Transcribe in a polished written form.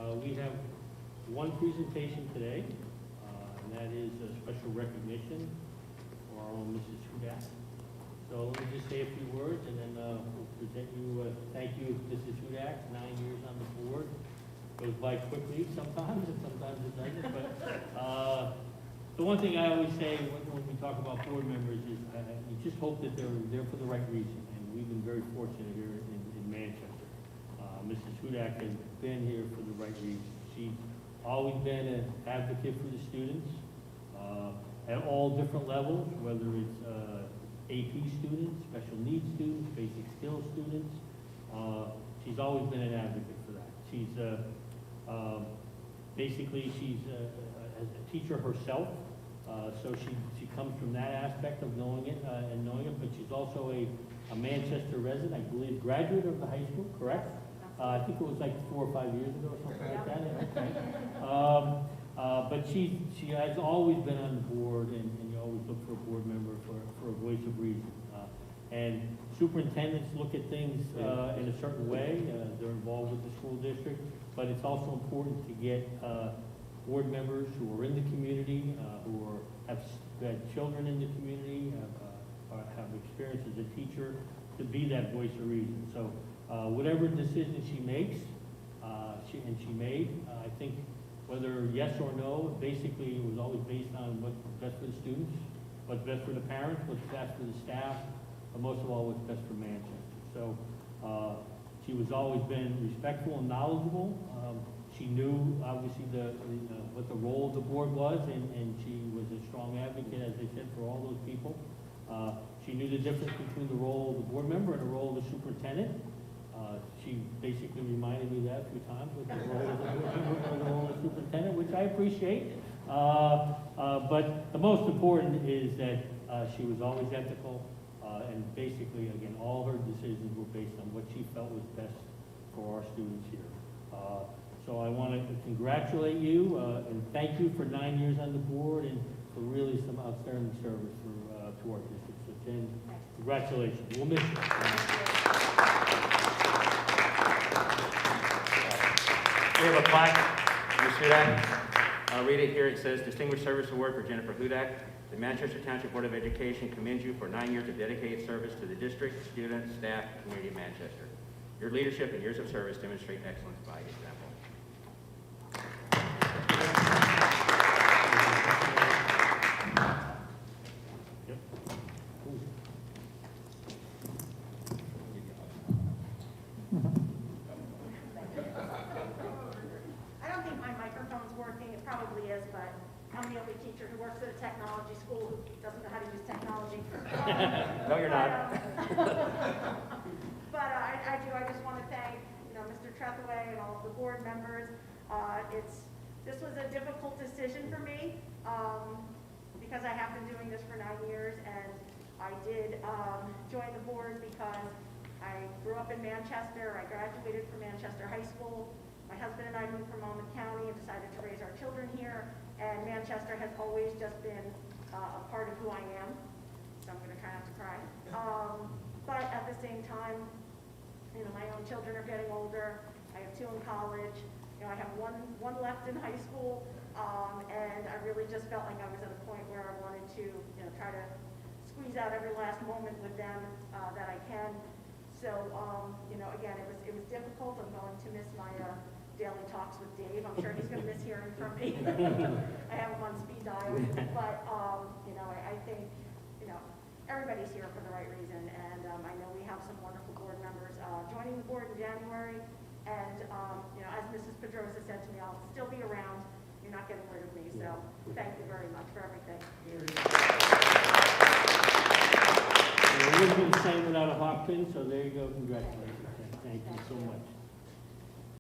We have one presentation today, and that is a special recognition for our own Mrs. Hudak. So let me just say a few words, and then we'll present you. Thank you, Mrs. Hudak. 9 years on the board goes by quickly sometimes, and sometimes it doesn't. But the one thing I always say when we talk about board members is you just hope that they're there for the right reason, and we've been very fortunate here in Manchester. Mrs. Hudak has been here for the right reason. She's always been an advocate for the students at all different levels, whether it's AP students, special needs students, basic skills students. She's always been an advocate for that. She's basically she's a teacher herself, so she comes from that aspect of knowing it, but she's also a Manchester resident, I believe, graduate of the high school, correct? I think it was like 4 or 5 years ago or something like that. Okay. But she has always been on the board, and you always look for a board member for a voice of reason. And superintendents look at things in a certain way. They're involved with the school district, but it's also important to get board members who are in the community, have had children in the community, have experience as a teacher, to be that voice of reason. So whatever decision she makes, she made, I think whether yes or no, basically it was always based on what's best for the students, what's best for the parents, what's best for the staff, but most of all, what's best for Manchester. So she was always been respectful and knowledgeable. She knew, obviously, what the role of the board was, and she was a strong advocate, as I said, for all those people. She knew the difference between the role of the board member and the role of the superintendent. She basically reminded me that a few times with the role of the board member and the role of the superintendent, which I appreciate. But the most important is that she was always ethical, and basically, again, all her decisions were based on what she felt was best for our students here. So I want to congratulate you and thank you for 9 years on the board and for really some outstanding service to our district. So Jen, congratulations. We'll miss you. We have a plaque, Ms. Hudak. I'll read it here. It says, Distinguished Service Award for Jennifer Hudak. The Manchester Township Board of Education commends you for 9 years of dedicated service to the district, students, staff, and community of Manchester. Your leadership and years of service demonstrate excellence by example. I don't think my microphone's working. It probably is, but I'm the only teacher who works at a technology school who doesn't know how to use technology. No, you're not. But I just want to thank, Mr. Trethewey and all of the board members. This was a difficult decision for me because I have been doing this for 9 years, and I did join the board because I grew up in Manchester. I graduated from Manchester High School. My husband and I moved from Monmouth County and decided to raise our children here, and Manchester has always just been a part of who I am, so I'm going to try not to cry. But at the same time, my own children are getting older. I have 2 in college. I have one left in high school, and I really just felt like I was at a point where I wanted to, try to squeeze out every last moment with them that I can. So, again, it was difficult. I'm going to miss my daily talks with Dave. I'm sure he's going to miss hearing from me. I have him on speed dial, but I think everybody's here for the right reason, and I know we have some wonderful board members joining the board in January. And as Mrs. Pedrosa said to me, I'll still be around. You're not getting rid of me, so thank you very much for everything. It wouldn't be the same without a Hawk pin, so there you go. Congratulations. Thank you so much.